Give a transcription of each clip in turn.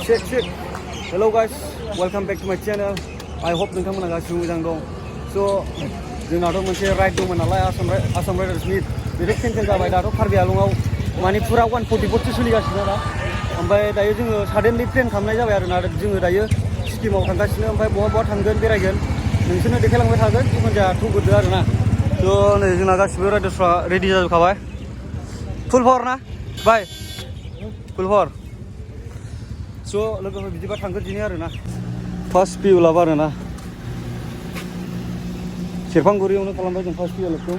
check. Hello guys, welcome back to my channel. I hope नोंथांमोना गासिबो मोजां दं. So जोंनाथ' मोनसे राइड दंमोन नालाय आसाम राइडार्सनि बेथ' केन्सेल जाबाय दाथ' कार्बि आंलंआव माने फुरा 144 सोलिगासिनो दा ओमफ्राय दायो जोङो साडेनलि प्लेन खालामनाय जाबाय आरोना जोङो दायो सिक्किमाव थांगासिनो ओमफ्राय बहा थांगोन बेरायगोन नोंसोरनो देखायलांबाय थागोन जिखुनु जाया थुगोरदो आरोना थ' नै जोंना गासिबो राइडार्सफ्रा रेडि जाजोबखाबाय फुल पावार ना बाय फुल पावार स' लोगोफोर बिदिबा थांगोन दिनै आरोना फार्स्ट भिउ लाब आरोना सेरफांगुरियावनो खालामबाय जों फार्स्ट भिउ लाबखौ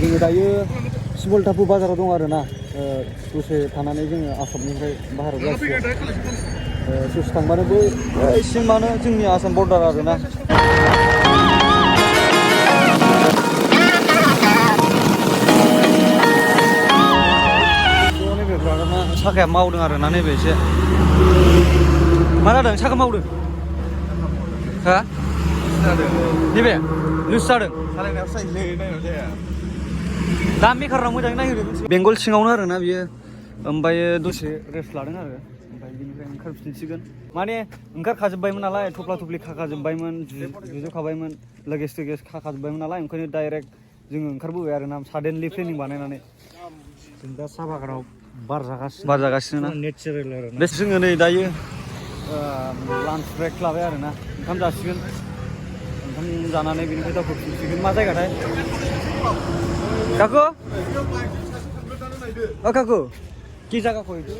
जोङो दायो सिमलटापु बाजाराव दं आरोना दसे थानानै जोङो आसामनिफ्राय बाहेरायाव जासिगोन ससे थांबानो बैसिमानो जोंनि आसाम बर्डार आरोना साखाया मावदों आरोना नैबे एसे मा जादों साखा मावदों हा नैबे लुज जादों सालायनायाव साइजलै नायनायाव जाया दा मेकारनाव मोजाङै नायहोदो बेंगल सिङावनो आरोना बियो ओमफ्राय दसे रेस्ट लादों आरो ओमफ्राय बिनिफ्राय ओंखारफिनसिगोन माने ओंखारखाजोब्बायमोन नालाय थफ्ला थफ्लि खाखाजोब्बायमोन जुजोबखाबायमोन लगेज खाखाजोब्बायमोन नालाय ओंखायनो डाइरेक्ट जोङो ओंखारबोबाय आरोना साडेनलि प्लेनिं बानायनानै जों दा साहा बागानाव बार जागासिनो ना नेचारेल आरो बे जोङो नै दायो लान्च ब्रेक लाबाय आरोना ओंखाम जासिगोन ओंखाम जानानै बेनिफ्राय दावखोफिनसिगोन मा जायगाथाय काकु काकु কি জায়গা কই তো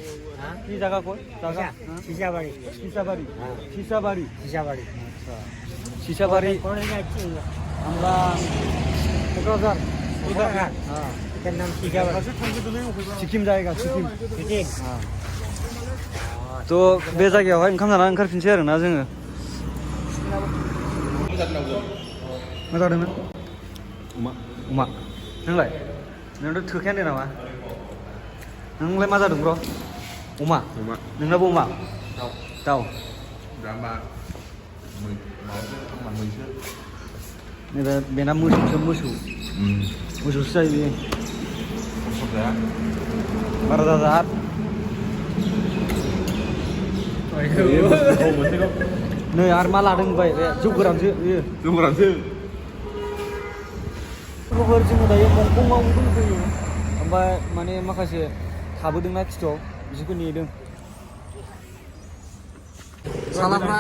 কি জায়গা কই জায়গা সিসাবাড়ি আচ্ছা সিসাবাড়ি কোনে যাচ্ছি আমরা কোকরাঝার হ্যাঁ এর নাম সিসাবাড়ি सिक्किम जायगा सिक्किम হ্যাঁ তো बे जायगायावहाय ओंखाम जानानै ओंखारफिनसै आरोना जोङो मा जादोंमोन अमा नोंलाय नोंथ' थोखायानो नामा नोंलाय मा जादों ब्र' अमा नोंनाबो अमा दाउ नै बेना मोसौसो जायो बेयो बारा जाजाद नै आरो मा लादों बाय जौ गोरानसो लोगोफोर जोङो दायो मंखंआव दंफैयो ओमफ्राय माने माखासे थाबोदोंना खिथुआव बिसोरखौ नेदों सालाफ्रा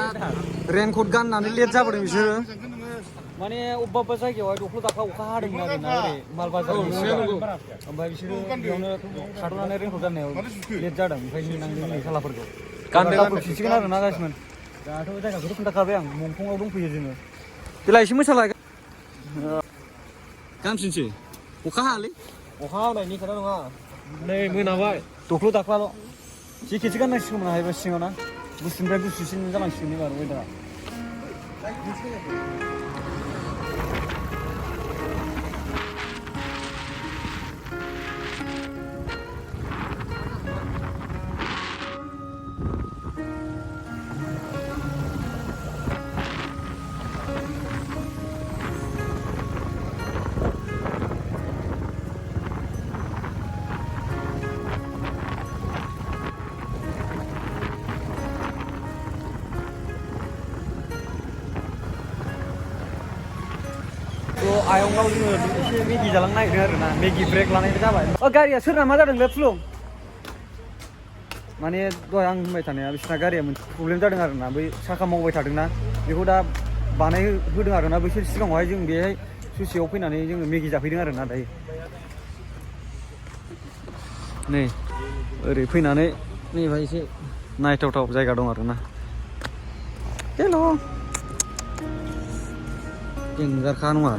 रेनकट गाननानै लेट जाबोदों बिसोरो माने अबेबा जायगायावहाय दख्ल' दाख्ला अखा हादोंमोन आरोना ओरै माल बाजारनि ओमफ्राय बिसोरो बेयावनो थाद'नानै रेनकट गाननायाव लेट जादों ओमफ्राय नेनांदों नै सालाफोरखौ गानफिनसिगोन आरोना गासिमोन दाथ' जायगाखौथ' खोन्थाखाबाय आं मंखंआव दंफैयो जोङो बेलाय एसे मोसालाय गानफिनसै अखा हालै अखा हानायनि खोथा नङा नै मोनाबाय दख्ल' दाख्लाल' जेकेटसो गाननांसिगौमोन हायोबा सिङाव ना गुसुनिफ्राय गुसुसिन जालांसिगोन एबार वेदारा आयंगाव जोङो एसे मेगि जालांनो नागिरदों आरोना मेगि ब्रेक लानाय जाबाय गारिया सोरना मा जादोंलै फुलुं माने दहाय आं होनबाय थानाया बिसिना गारिया मोनसे प्रब्लेम जादों आरोना बै साखा मावबाय थादोंना बेखौ दा बानायहोदों आरोना बैसोर सिगाङावहाय जों बेहाय ससेयाव फैनानै जोङो मेगि जाफैदों आरोना दायो नै ओरै फैनानै नैबाय एसे नायथावथाव जायगा दं आरोना हेल' देंगारखा नङा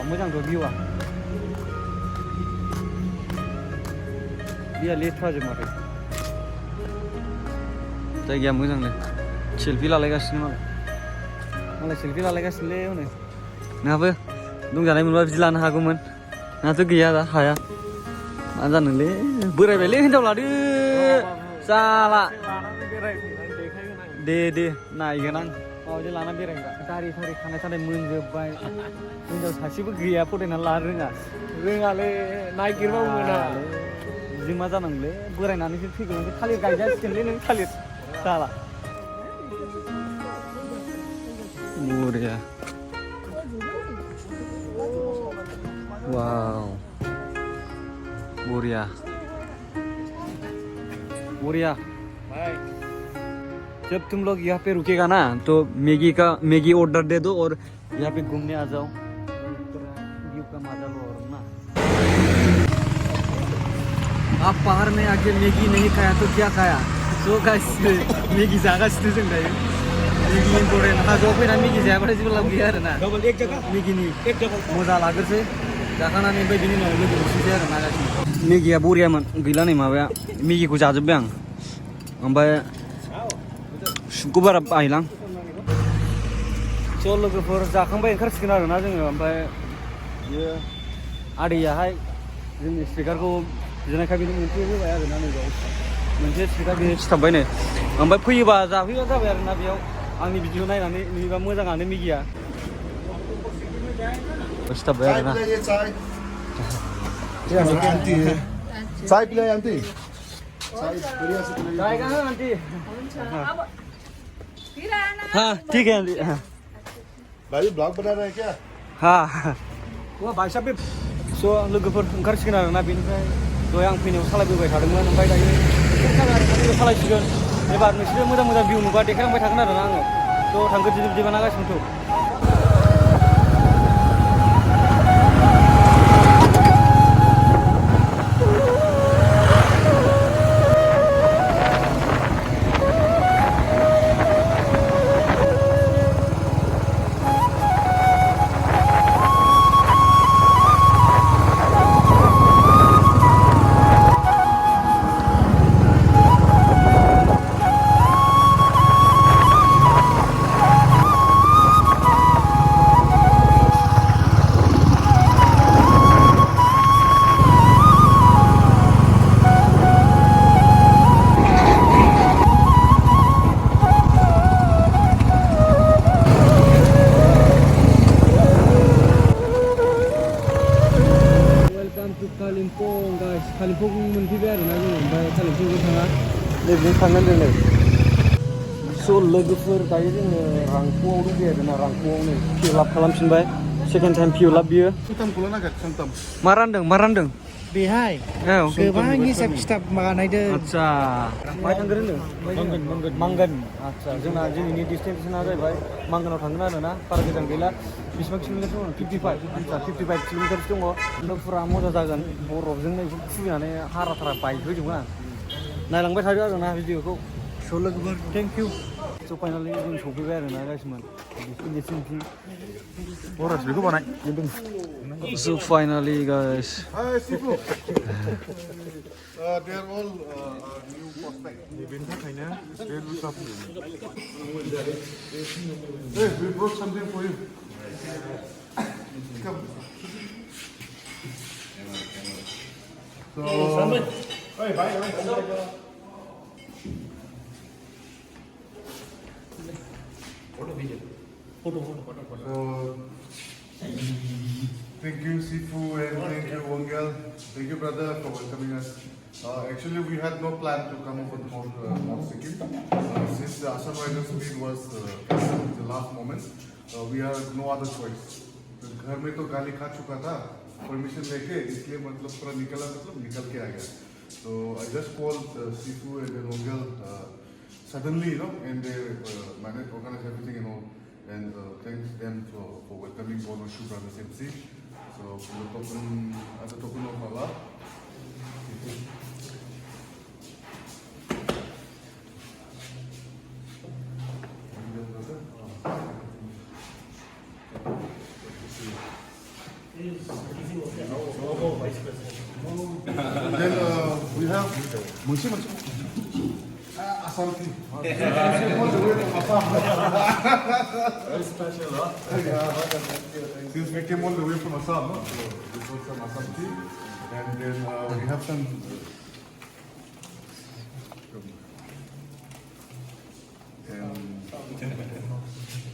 मोजांथ' भिउआ दैया लेथ्राजोब माथो जायगाया मोजांलै सेल्फि लालायगासिनो मालाय सेल्फि लालायगासिनोलै हनै नोंहाबो दंजानाय मोनबा बिदि लानो हागौमोन नोंहाथ' गैया दा हाया मा जानोलै बोरायबायलै हिनजाव लादो जाला दे नायगोन आं माबायदि लाना बेरायग्रा दारि सारि खानाय सानाय मोनजोब्बाय हिनजाव सासेबो गैया फरायनानै लानो रोङालै नागिरबाबो मोना बिदि मा जानांगौलै बोरायनानैसो थैगोन थालिर गायजासिगोनलै नों थालिर जाला बरिया वाव बढ़िया भाई जब तुम लोग यहाँ पे रुकेगा ना तो मैगी ऑर्डर दे दो और यहाँ पे घूमने आ जाओ व्यू का मजा लो और ना आप पहाड़ में आके मैगी नहीं खाया तो क्या खाया तो गाइस मैगी जागासिनो जों दायो मैगी इम्पोर्टेन्ट हाजोआव फैना मैगी जायाबाथाय जेबो लाब गैया आरोना मैगिनि मजा लाग्रोसै जाखानानै ओमफ्राय बिनि उनाव लोगो मोनसै आरोना गासिबो मैगिया बरियामोन गैला नै माबाया मैगिखौ जाजोब्बाय आं ओमफ्राय सुपखौ बारा बायलां ज' लोगोफोर जाखांबाय ओंखारसिगोन आरोना जोङो ओमफ्राय बियो आदैयाहाय जोंनि स्पिकारखौ बिनायखाय बिनो मोनसे होबाय आरोना नैबाव मोनसे स्पिकार बिनो सिथाबबाय नै ओमफ्राय फैयोबा जाफैबा जाबाय आरोना बेयाव आंनि भिडिअ नायनानै नुयोबा मोजाङानो मैगिया सिथाबबाय आरोना चाय पिलाए आंटी चाय कहाँ आंटी हाँ ठीक है आंटी भाई ब्लॉग बना रहे हैं क्या हाँ वो भाई साहब स' लोगोफोर ओंखारसिगोन आरोना बेनिफ्राय दहाय आं फैनायाव सालायबोबाय थादोंमोन ओमफ्राय दायो सालायसिगोन एबार नोंसोरो मोजां भिउ नुबा देखायलांबाय थागोन आरोना आङो थ' थांगोन बिदिबा नागासिनोथ' Kalimpong मोनफैबाय आरोना जों ओमफ्राय Kalimpongजों थाङा नैबेजों थांगोन जों नै स' लोगोफोर दायो जोङो रांख'आव दंफैयो आरोना रांख'आवनो फिलआप खालामफिनबाय सेकेन्ड टाइम फिलआप बियो मा रानदों बेहाय गोबां हिसाब खिथाब बानायदों आदसा माहाय थांगोन होनदों मांगोन आदसा जोंना दिनैनि डिस्टेन्सना जाहैबाय मांगोनाव थांगोन आरोना बारा गोजान गैला बेसेबां किल'मिटार दङ 55 किल'मिटारसो दङ ओमफ्राय फुरा मजा जागोन बरफजों बेखौ खुबैनानै हारा थारा बाइकहोजोबगोन आं नायलांबाय थादो आरोना भिडिअखौ स' लोगोफोर थेंक इउ स' फाइनालि जों सफैबाय आरोना गासिमोन बिसिनिसिम बरस बेखौ बानाय So finally guys they are all new prospect बेनि थाखायनो बे लुसा फैयो Hey, we brought something for you. Come. So, hey, bye. Photo. Thank you, Sifu, and thank you, Wangel. Thank you, brother, for welcoming us. Actually, we had no plan to come over for North Sikkim. Since the Assam Riders meet was cancelled at the last moment, we had no other choice. घर में तो गाली खा चुका था permission लेके इसलिए मतलब पूरा निकल के आ गया so I just called Sifu and then Wangel suddenly and they managed to organize everything and thanks them for welcoming all our Shu brothers MC so as a token of Allah then we have Assam tea. All the way from Assam. Very special, huh? Yeah. Since we came all the way from Assam, so this was some Assam tea. And then we have some. And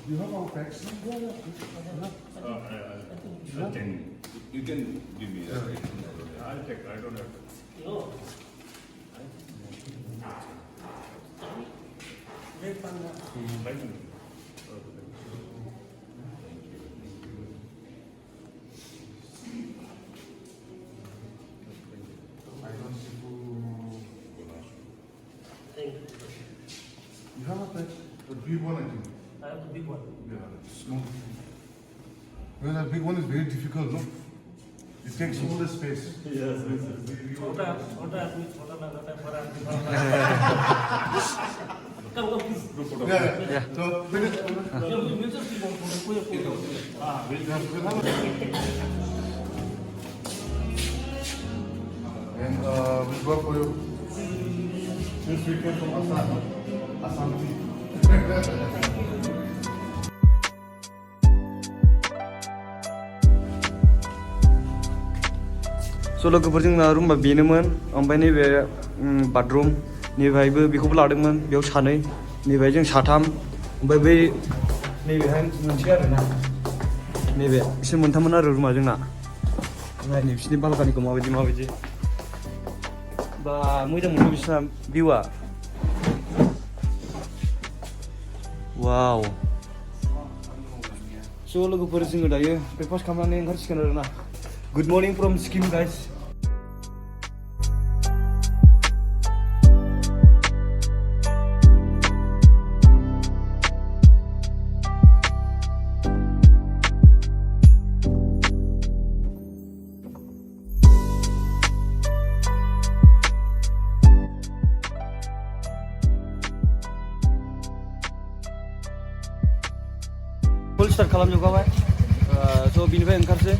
you have our packs? You can give me that. I'll check. I don't have. You have a pack? The big one, I think. I have the big one. Yeah, small. Well, that big one is very difficult, no? It takes all the space. Yes. छोटा आदमी छोटा लगाता है, बड़ा आदमी बड़ा लगाता है. Come, please. Yeah. So, We'll just keep on photo. we'll have a. And we go for you. Since we came from Assam tea. स' लोगोफोर जोंना रुमा बेनोमोन ओमफ्राय नैबे बाथरुम नैबेहायबो बेखौबो लादोंमोन बेयाव सानै नैबेहाय जों साथाम ओमफ्राय बै नैबेहाय मोनसे आरोना नैबे बिसोर मोनथाममोन आरो रुमा जोंना नायनो बिसोरनि बालकानिखौ माबायदि बा मोजां मोनो बिसोरना भिउआ वाव स' लोगोफोर जोङो दायो ब्रेकफास्ट खालामनानै ओंखारसिगोन आरोना good morning from Sikkim guys full start खालामजोबखाबाय स' बिनिफ्राय ओंखारसै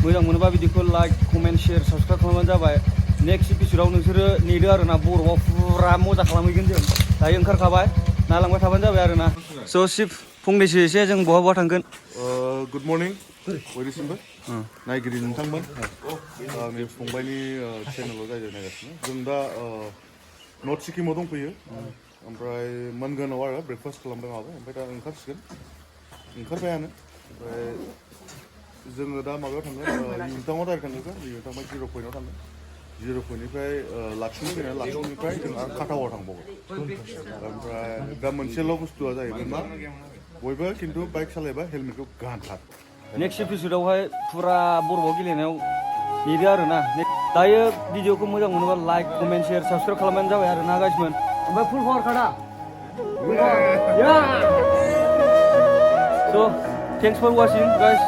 मोजां मोनोबा भिडिअखौ लाइक कमेन्ट शेयार साबस्क्राइब खालामबानो जाबाय नेक्स्ट एपिसोडाव नोंसोरो नेदो आरोना बरफआव फुरा मजा खालामहैगोन जों दायो ओंखारखाबाय नायलांबाय थाबानो जाबाय आरोना स' सिफ फंनैसो एसे जों बहा थांगोन Good morning, बयनिसिमबो नायगिरि नोंथांमोन आंनि फंबायनि चेनेलाव जायजों नायगासिनो जों दा नर्थ सिक्किमाव दंफैयो ओमफ्राय मोनगोनाव आरो ब्रेकफास्ट खालामदों आबो ओमफ्राय दा ओंखारबायानो ओमफ्राय जोङो दा माबायाव थांगोन इउटाङाव डाइरेक्ट थांगोन इउटाङाव जिर' पइन्टआव थांगोन जिर' पइन्टनिफ्राय लाटसुं फैनानै लाटसुंनिफ्राय जों आरो काटावाव थांबावगोन ओमफ्राय दा मोनसेल' बुस्थुआ जाहैबाय मा बयबो खिन्थु बाइक सालायबा हेलमेटखौ गानथार नेक्स्ट एपिसोडावहाय फुरा बरफआव गेलेनायाव नेदो आरोना दायो भिडिअखौ मोजां मोनोबा लाइक कमेन्ट शेयार साबस्क्राइब खालामबानो जाबाय आरोना गाइसमोन ओमफ्राय फुल पावार खादा स' थेंक्स फर वाचिं गाइस